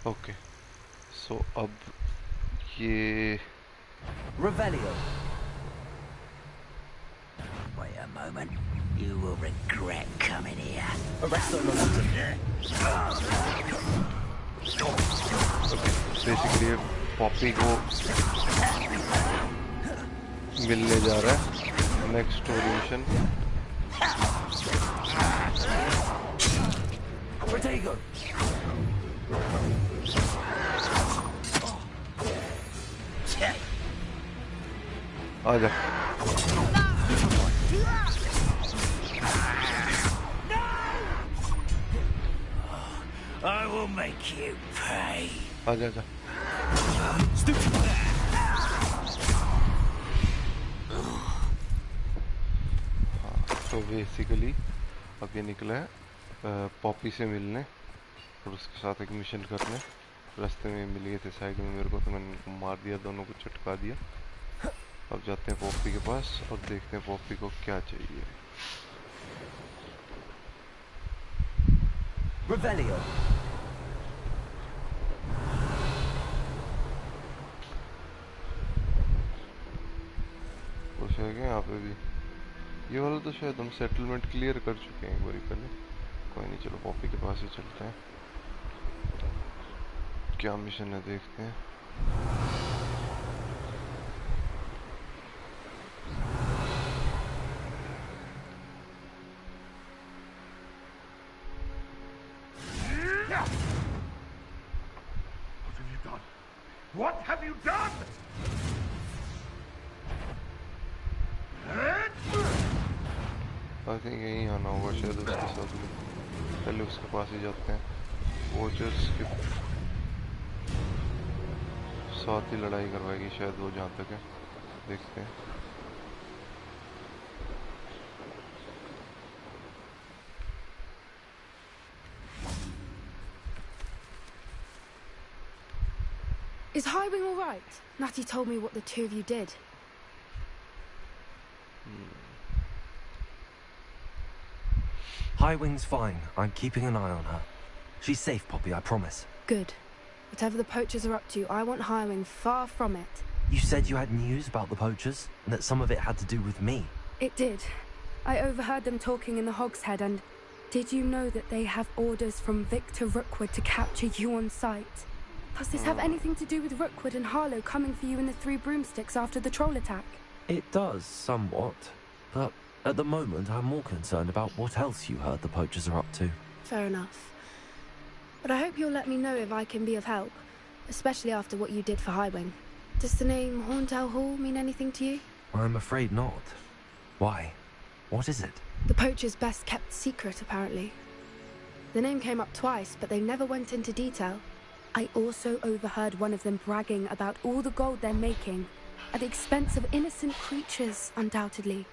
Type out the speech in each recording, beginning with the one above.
Okay so अब ये Revelio. Wait a moment. You will regret coming here. Arresto momentum. Basically Poppy को मिलने जा रहा है नेक्स्ट स्टोरी मिशन Protego. आजा I will make you pay. आजा आजा तो बेसिकली अब ये निकला है पॉपी से मिलने और उसके साथ एक मिशन करने रास्ते में मिल गए थे साइड में मेरे को तो मैंने उनको मार दिया दोनों को चटका दिया अब जाते हैं पॉपी के पास और देखते हैं पॉपी को क्या चाहिए Revelio. कुछ है क्या यहाँ पे भी ये वाला तो शायद हम सेटलमेंट क्लियर कर चुके हैं एक बार पहले कोई नहीं चलो पॉपी के पास ही चलते हैं क्या मिशन है देखते हैं What have you done? I think यहीं आना होगा शायद उसके साथ में पहले उसके पास ही जाते हैं वॉचर्स के साथ ही लड़ाई करवाएगी शायद वो जहाँ तक है देखते हैं Is Highwing all right? Natty told me what the two of you did. Highwing's fine. I'm keeping an eye on her. She's safe, Poppy, I promise. Good. Whatever the poachers are up to, I want Highwing far from it. You said you had news about the poachers, and that some of it had to do with me. It did. I overheard them talking in the Hogshead, and did you know that they have orders from Victor Rookwood to capture you on sight? Does this have anything to do with Rookwood and Harlow coming for you in the Three Broomsticks after the troll attack? It does, somewhat. But at the moment, I'm more concerned about what else you heard the poachers are up to. Fair enough. But I hope you'll let me know if I can be of help, especially after what you did for Highwing. Does the name Horndale Hall mean anything to you? I'm afraid not. Why? What is it? The poacher's best kept secret, apparently. The name came up twice, but they never went into detail. I also overheard one of them bragging about all the gold they're making, at the expense of innocent creatures, undoubtedly.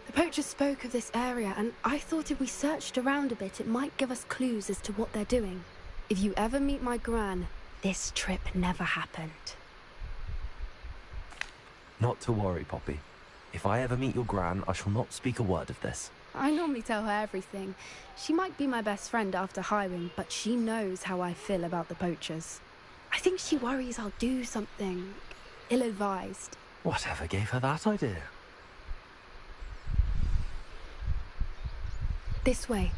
The poachers spoke of this area, and I thought if we searched around a bit, it might give us clues as to what they're doing. If you ever meet my gran, this trip never happened. Not to worry, Poppy. If I ever meet your gran, I shall not speak a word of this. I normally tell her everything. She might be my best friend after Highwing, but she knows how I feel about the poachers. I think she worries I'll do something ill-advised. Whatever gave her that idea? This way.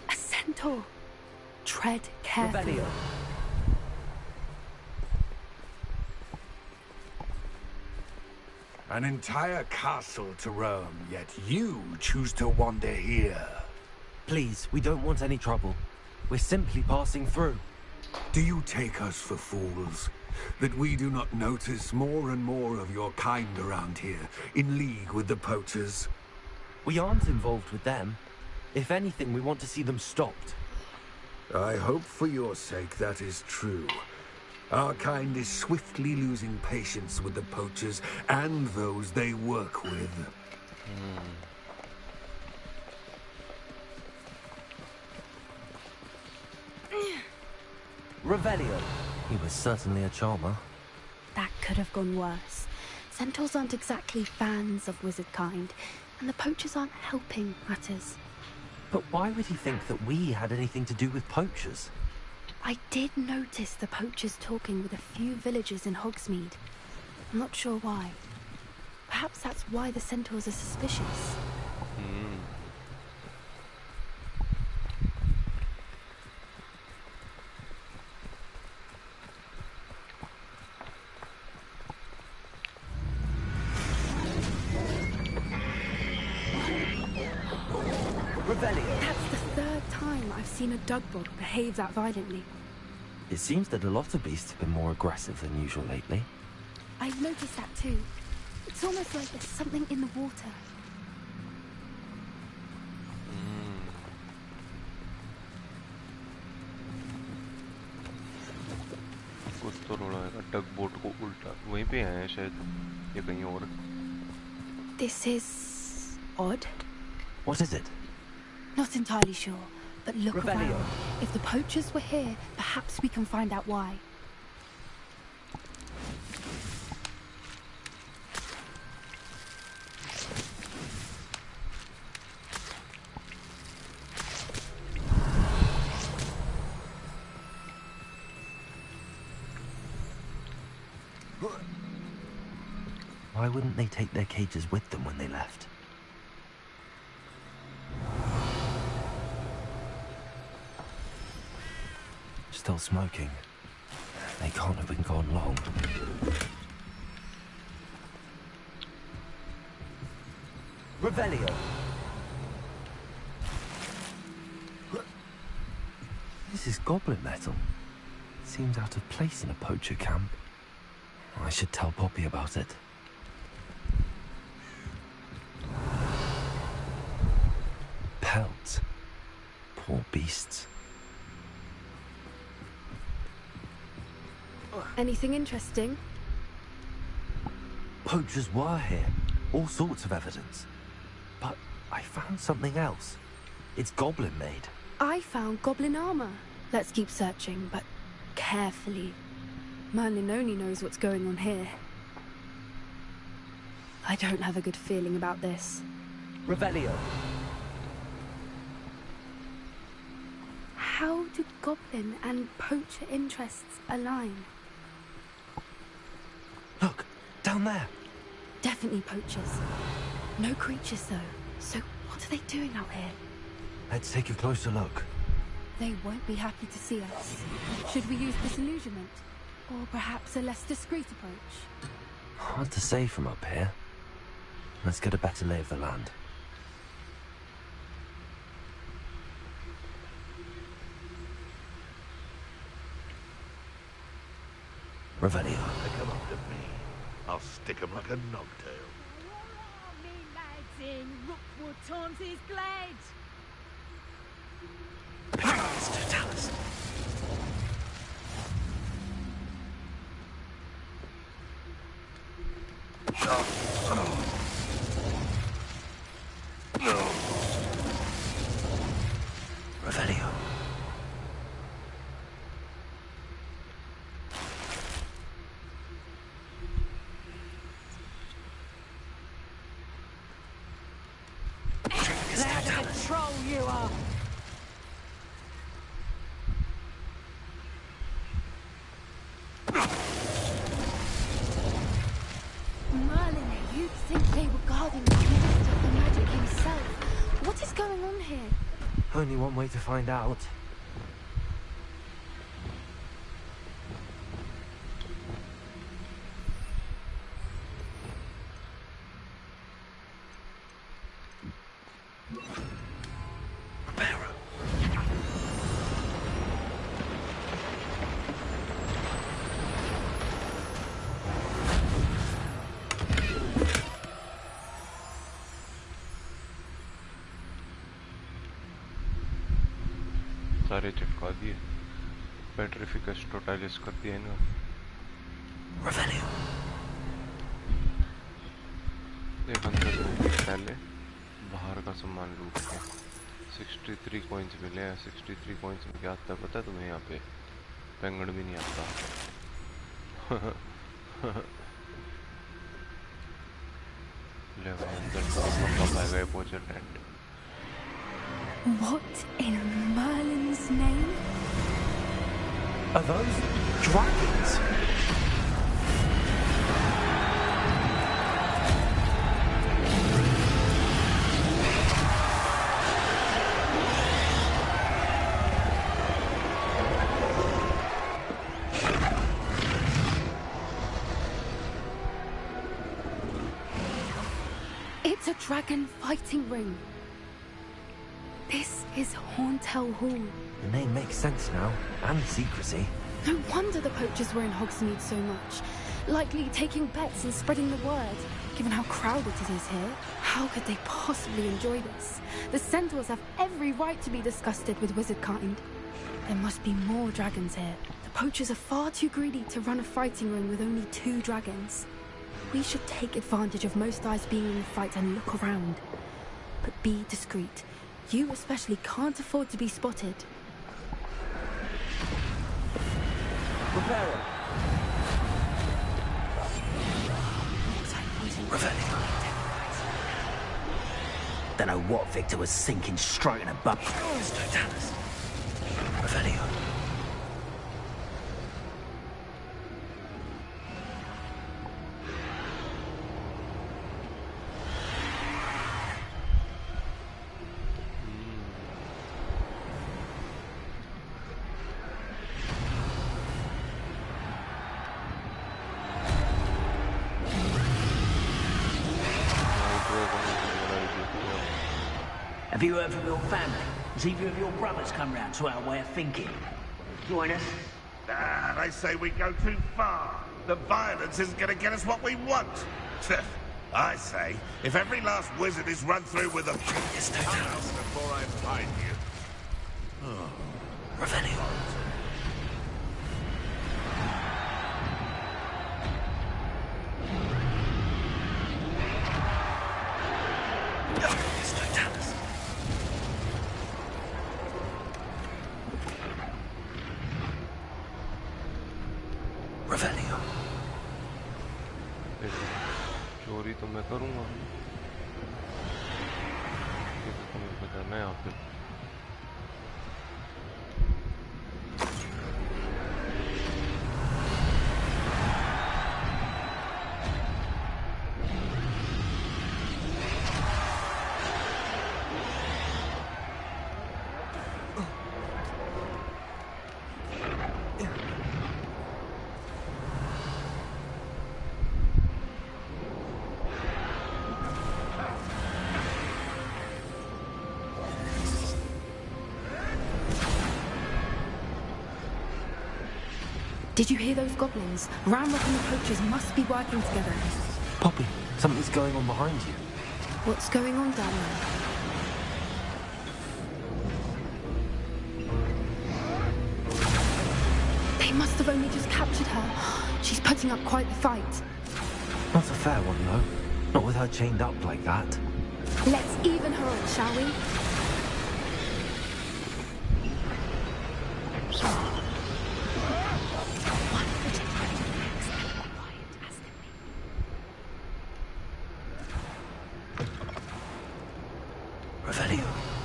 A centaur. Tread carefully. Revelio. An entire castle to roam, yet you choose to wander here. Please, we don't want any trouble. We're simply passing through. Do you take us for fools? That we do not notice more and more of your kind around here, in league with the poachers? We aren't involved with them. If anything, we want to see them stopped. I hope for your sake that is true. Our kind is swiftly losing patience with the poachers and those they work with. Revelio. He was certainly a charmer. That could have gone worse. Centaurs aren't exactly fans of wizard kind, and the poachers aren't helping matters. But why would he think that we had anything to do with poachers? I did notice the poachers talking with a few villagers in Hogsmeade. I'm not sure why. Perhaps that's why the centaurs are suspicious. Revelio. That's the third time I've seen a Dugbog behave that violently. It seems that a lot of beasts have been more aggressive than usual lately. I've noticed that too. It's almost like there's something in the water. कुछ तो रोड़ा है डग boat को उल्टा वहीं पे आए हैं शायद या कहीं और. This is odd. What is it? Not entirely sure, but look Revelio. around. If the poachers were here, perhaps we can find out why. Why wouldn't they take their cages with them when they left? Still smoking. They can't have been gone long. Revelio. This is goblin metal. Seems out of place in a poacher camp. I should tell Poppy about it. Pelts. Poor beasts. Anything interesting? Poachers were here. All sorts of evidence. But I found something else. It's goblin made. I found goblin armor. Let's keep searching, but carefully. Merlin only knows what's going on here. I don't have a good feeling about this. Revelio. How do goblin and poacher interests align? Look, down there. Definitely poachers. No creatures, though. So what are they doing out here? Let's take a closer look. They won't be happy to see us. Should we use disillusionment? Or perhaps a less discreet approach? Hard to say from up here. Let's get a better lay of the land. Revelio. They come up to me. I'll stick 'em like a nogtail. Me lads in Rookwood Times is glad. It's to tell us. Revelio. Loud as a troll you are. Merlin, you'd think they were guarding the Minister for Magic himself. What is going on here? Only one way to find out. सारे चिपका दिए. पेट्रिफिकस टोटालिस कर दिया इन्हों. Revelio. एक अंदर घूमने से पहले बाहर का सामान लूट के 63 कॉइन्स मिले हैं. 63 कॉइन्स में क्या आता है पता है तुम्हें यहाँ पे? पेंगड़ भी नहीं आता। ले भाई अंदर तो लंबा पाएगा ये पोचर tent. What in Merlin's name? Are those dragons? It's a dragon fighting ring. This is Hauntel Hall. The name makes sense now, and the secrecy. No wonder the poachers were in Hogsmeade so much. Likely taking bets and spreading the word, given how crowded it is here. How could they possibly enjoy this? The centaurs have every right to be disgusted with wizard kind. There must be more dragons here. The poachers are far too greedy to run a fighting ring with only 2 dragons. We should take advantage of most eyes being in the fight and look around. But be discreet. You especially can't afford to be spotted. Rivera. Don't know what Victor was thinking, stroking a bum. Revelio. Have you heard from your family? Has either of your brothers come round to our way of thinking? Join us? Ah, they say we go too far. The violence isn't going to get us what we want. I say, if every last wizard is run through with a... Come out before I find you. Oh. Revelio. Revelio. चोरी तो मैं करूँगा। ये तो तुम्हें पता नहीं यहाँ पे। Did you hear those goblins? Ramrock and the poachers must be working together. Poppy, something's going on behind you. What's going on down there? They must have only just captured her. She's putting up quite the fight. Not a fair one, though. Not with her chained up like that. Let's even her up, shall we?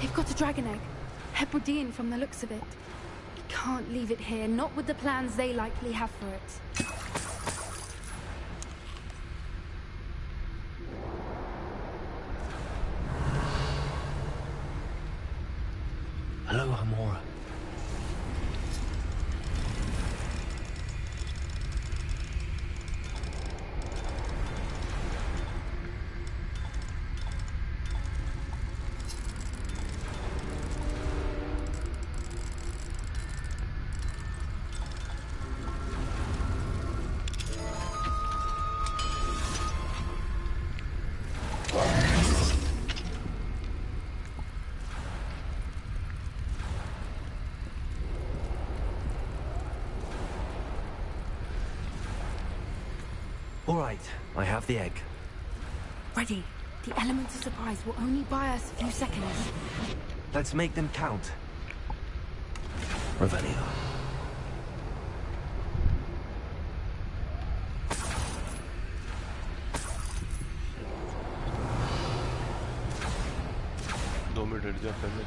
They've got a dragon egg. Hebridean from the looks of it. We can't leave it here, not with the plans they likely have for it. Hello, Hamora. All right, I have the egg. Ready. The element of surprise will only buy us a few seconds. Let's make them count. Revelio. 2 minute हट जा पहले।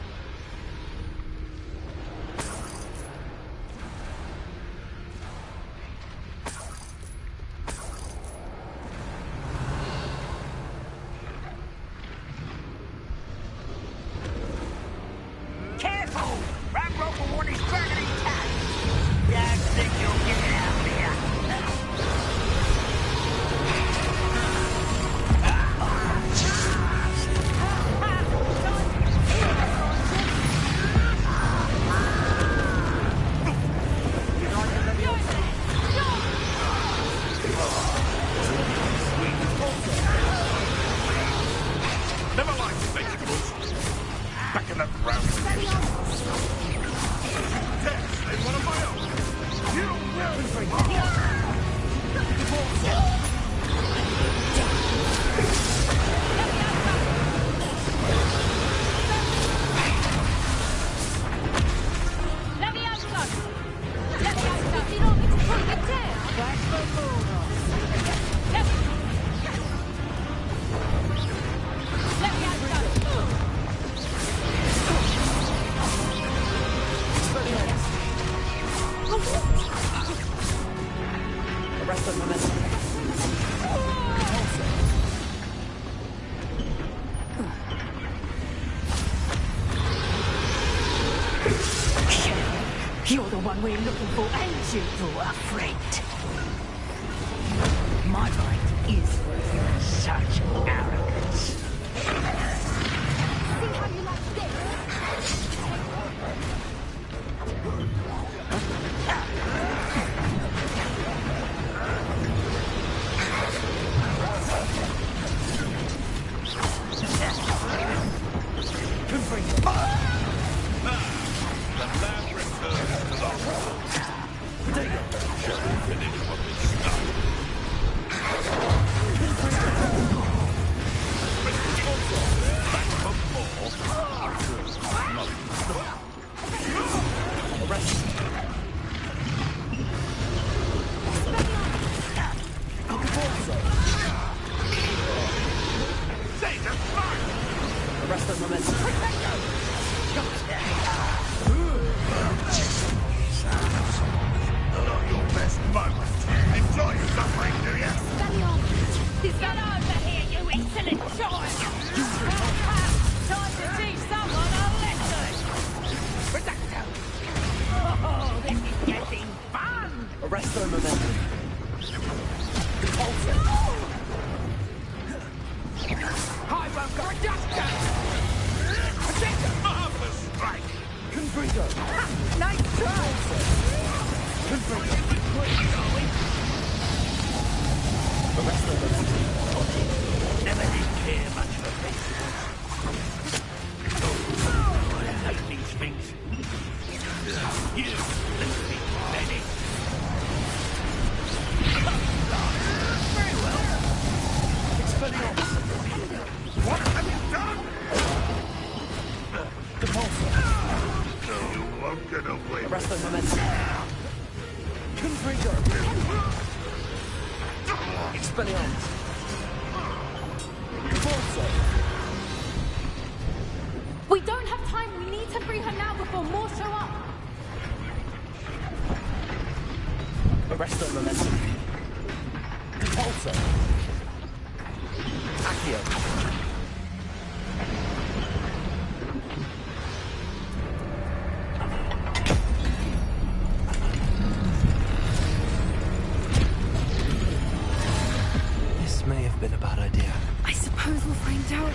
Careful! That roper one is dragging his tail. Don't think you'll get out of here. Never mind, vegetables. Back in the ground with you. Tess, there's one of my own. You Arrest the momentum. You're the one we're looking for, ain't you, daughter friend? My mind is such arrogance. See how you like this? The land returns to the hall. Shall we finish what we started? Back for more. Arrest. Say the fire! Arrest the momentum. Not your best moment. Enjoy your suffering, do you? Get over here, you insolent child! Time to teach someone a lesson! Oh, this is getting fun! Arrest the momentum. I won't go just Marvelous strike! Confringo. Nice try! Arrest the momentum. Never did care much for vegetables. I hate these things. You, little bit Benny. Very well. Expelliarmus. What have you done? Depulsor. You won't get away. Arrest the momentum. Confringo. Expelliarmus. Depulsor. We don't have time. We need to free her now before more show up. Arrest the momentum. Depulsor. Accio. This may have been a bad idea. I suppose we'll find out.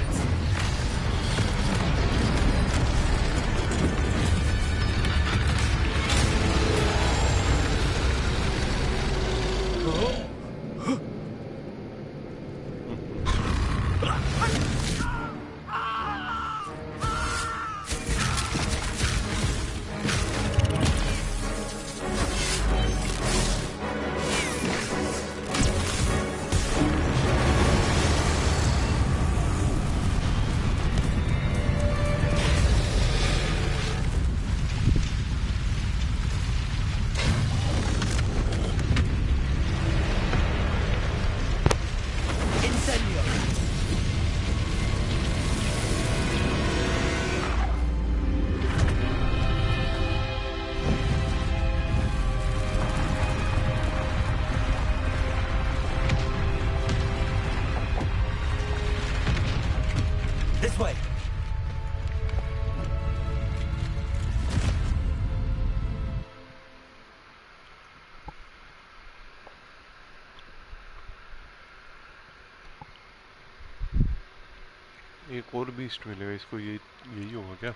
एक और beast मिलेगा इसको, यही होगा क्या?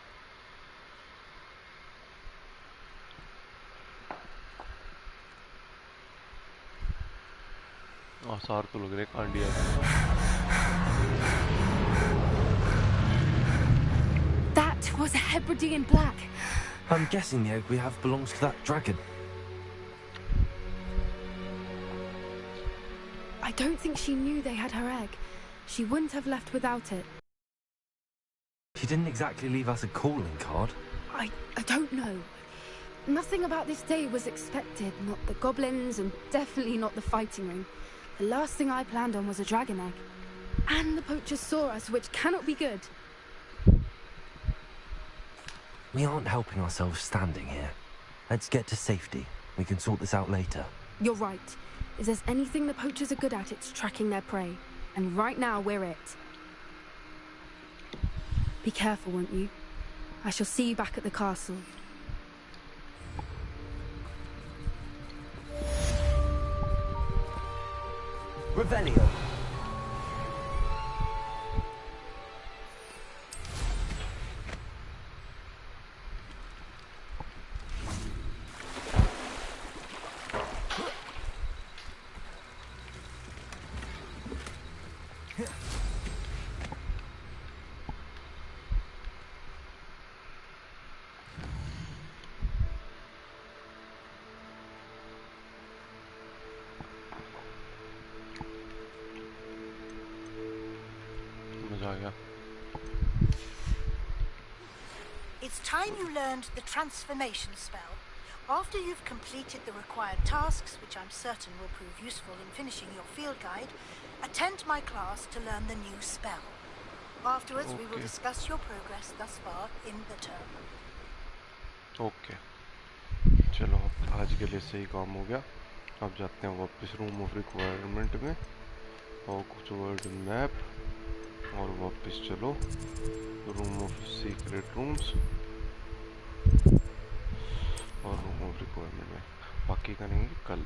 आसार तो लग रहे कांडिया का। That was a Hebridean black. I'm guessing the egg we have belongs to that dragon. I don't think she knew they had her egg. She wouldn't have left without it. She didn't exactly leave us a calling card. I don't know. Nothing about this day was expected. Not the goblins, and definitely not the fighting ring. The last thing I planned on was a dragon egg. And the poachers saw us, which cannot be good. We aren't helping ourselves standing here. Let's get to safety. We can sort this out later. You're right. If there's anything the poachers are good at, it's tracking their prey. And right now, we're it. Be careful, won't you? I shall see you back at the castle. Revelio. It's time you learned the transformation spell. After you've completed the required tasks, which I'm certain will prove useful in finishing your field guide, attend my class to learn the new spell. Afterwards, we will discuss your progress thus far in the term. Okay चलो आज के लिए सही काम हो गया। अब जाते हैं वापस रूम ऑफ रिक्वायरमेंट में और कुछ वर्ड मैप और वापस चलो रूम ऑफ सीक्रेट रूम्स और रूम ऑफ रिक्वायरमेंट में। बाकी करेंगे कल।